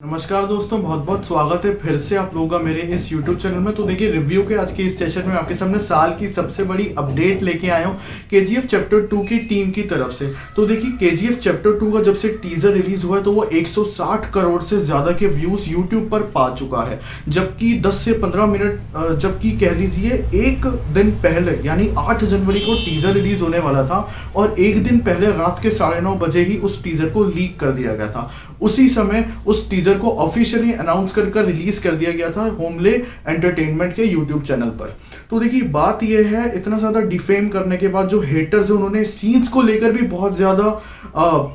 नमस्कार दोस्तों, बहुत बहुत स्वागत है फिर से आप लोगों का मेरे इस YouTube चैनल में। तो देखिए, रिव्यू के आज के इस सेशन में आपके सामने साल की सबसे बड़ी अपडेट लेके आया हूँ KGF चैप्टर 2 की टीम की तरफ से। तो देखिए, KGF चैप्टर 2 का जब से टीजर रिलीज हुआ है तो वो 160 करोड़ से ज्यादा के व्यूज YouTube पर पा चुका है, जबकि 10 से 15 मिनट जबकि कह लीजिए एक दिन पहले यानी 8 जनवरी को टीजर रिलीज होने वाला था और एक दिन पहले रात के 9:30 बजे ही उस टीजर को लीक कर दिया गया था। उसी समय उस टीजर को ऑफिशियली अनाउंस कर रिलीज कर दिया गया था होमले एंटरटेनमेंट के यूट्यूब चैनल पर। तो देखिए, बात यह है, इतना ज्यादा डिफेम करने के बाद जो हेटर्स है उन्होंने सीन्स को लेकर भी बहुत ज्यादा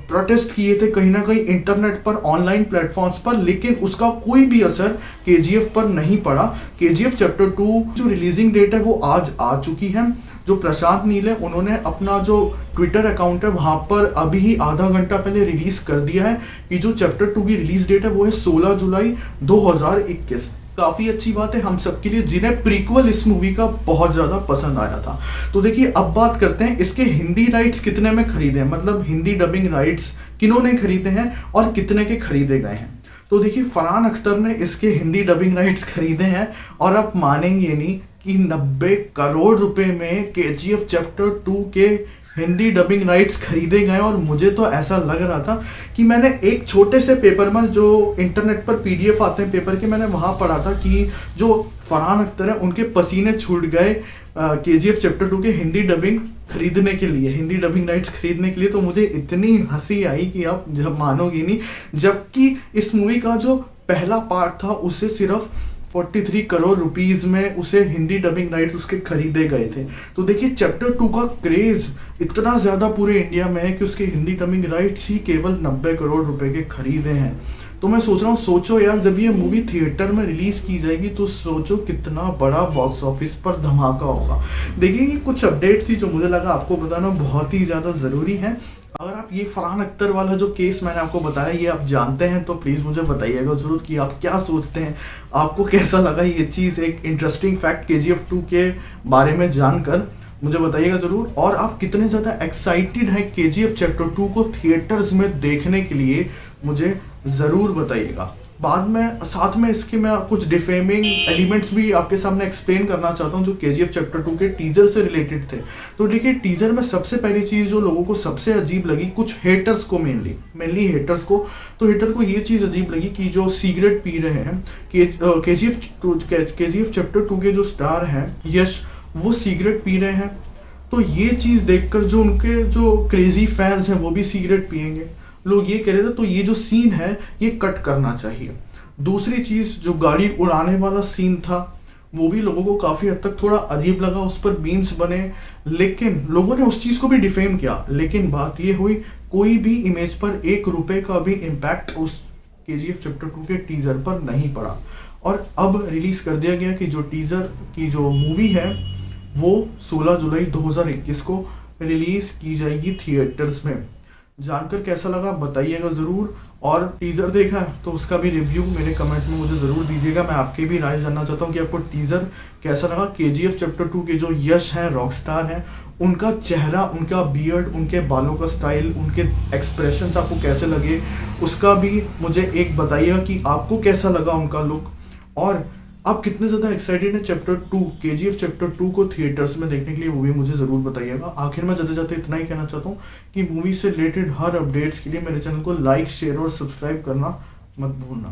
प्रोटेस्ट किए थे कहीं ना कहीं इंटरनेट पर, ऑनलाइन प्लेटफॉर्म्स पर, लेकिन उसका कोई भी असर KGF पर नहीं पड़ा। KGF चैप्टर 2 जो रिलीजिंग डेट है वो आज आ चुकी है। जो प्रशांत नील है उन्होंने अपना जो ट्विटर अकाउंट है वहां पर अभी ही आधा घंटा पहले रिलीज कर दिया है कि जो चैप्टर 2 की रिलीज डेट है वो है 16 जुलाई 2021। काफी अच्छी बात है हम सबके लिए जिन्हें प्रीक्वल इस मूवी का बहुत ज्यादा पसंद आया था। तो देखिए, अब बात करते हैं इसके हिंदी राइट्स कितने में खरीदे हैं, मतलब हिंदी डबिंग राइट्स किन्होंने खरीदे हैं और कितने के खरीदे गए हैं। तो देखिए, फरहान अख्तर ने इसके हिंदी डबिंग राइट्स खरीदे हैं और आप मानेंगे नहीं कि 90 करोड़ रुपए में KGF चैप्टर 2 के हिंदी डबिंग राइट्स खरीदे गए। और मुझे तो ऐसा लग रहा था कि मैंने एक छोटे से पेपर में, जो इंटरनेट पर PDF आते हैं पेपर के, मैंने वहां पढ़ा था कि जो फरहान अख्तर है उनके पसीने छूट गए KGF चैप्टर 2 के हिंदी डबिंग खरीदने के लिए, हिंदी डबिंग राइट्स खरीदने के लिए। तो मुझे इतनी हंसी आई कि आप जब मानोगे नहीं, जबकि इस मूवी का जो पहला पार्ट था उसे सिर्फ 43 करोड़ रुपीस में उसे हिंदी डबिंग राइट्स उसके खरीदे गए थे। तो देखिए, चैप्टर 2 का क्रेज इतना ज्यादा पूरे इंडिया में है कि उसके हिंदी डबिंग राइट्स ही केवल 90 करोड़ रुपए के खरीदे हैं। तो मैं सोच रहा हूँ, सोचो यार, जब ये मूवी थिएटर में रिलीज की जाएगी तो सोचो कितना बड़ा बॉक्स ऑफिस पर धमाका होगा। देखिए, ये कुछ अपडेट्स थी जो मुझे लगा आपको बताना बहुत ही ज्यादा जरूरी है। अगर आप ये फरहान अख्तर वाला जो केस मैंने आपको बताया ये आप जानते हैं तो प्लीज़ मुझे बताइएगा ज़रूर कि आप क्या सोचते हैं, आपको कैसा लगा ये चीज़, एक इंटरेस्टिंग फैक्ट KGF 2 के बारे में जानकर मुझे बताइएगा ज़रूर। और आप कितने ज़्यादा एक्साइटेड हैं KGF चैप्टर 2 को थिएटर्स में देखने के लिए मुझे ज़रूर बताइएगा। बाद में साथ में इसके मैं कुछ डिफेमिंग एलिमेंट्स भी आपके सामने एक्सप्लेन करना चाहता हूं जो KGF चैप्टर 2 के टीजर से रिलेटेड थे। तो देखिए, टीजर में सबसे पहली चीज जो लोगों को सबसे अजीब लगी, कुछ हेटर्स को मेनली हेटर्स को, तो हेटर को ये चीज अजीब लगी कि जो सिगरेट पी रहे हैं KGF चैप्टर 2 के जो स्टार हैं यश, वो सिगरेट पी रहे हैं। तो ये चीज देखकर जो उनके जो क्रेजी फैंस हैं वो भी सिगरेट पियेंगे, लोग ये कह रहे थे। तो ये जो सीन है ये कट करना चाहिए। दूसरी चीज, जो गाड़ी उड़ाने वाला सीन था वो भी लोगों को काफी हद तक थोड़ा अजीब लगा, उस पर मीम्स बने, लेकिन लोगों ने उस चीज को भी डिफेम किया। लेकिन बात ये हुई, कोई भी इमेज पर 1 रुपए का भी इम्पैक्ट उस KGF चैप्टर 2 के टीजर पर नहीं पड़ा। और अब रिलीज कर दिया गया कि जो टीजर की जो मूवी है वो 16 जुलाई 2021 को रिलीज की जाएगी थिएटर्स में। जानकर कैसा लगा बताइएगा ज़रूर। और टीज़र देखा है तो उसका भी रिव्यू मेरे कमेंट में मुझे ज़रूर दीजिएगा। मैं आपकी भी राय जानना चाहता हूँ कि आपको टीज़र कैसा लगा। KGF चैप्टर 2 के जो यश हैं, रॉकस्टार हैं, उनका चेहरा, उनका बियर्ड, उनके बालों का स्टाइल, उनके एक्सप्रेशंस आपको कैसे लगे, उसका भी मुझे एक बताइएगा कि आपको कैसा लगा उनका लुक। और आप कितने ज़्यादा एक्साइटेड हैं चैप्टर 2, KGF चैप्टर 2 को थिएटर्स में देखने के लिए, वो भी मुझे ज़रूर बताइएगा। आखिर में जाते जाते इतना ही कहना चाहता हूँ कि मूवी से रिलेटेड हर अपडेट्स के लिए मेरे चैनल को लाइक, शेयर और सब्सक्राइब करना मत भूलना।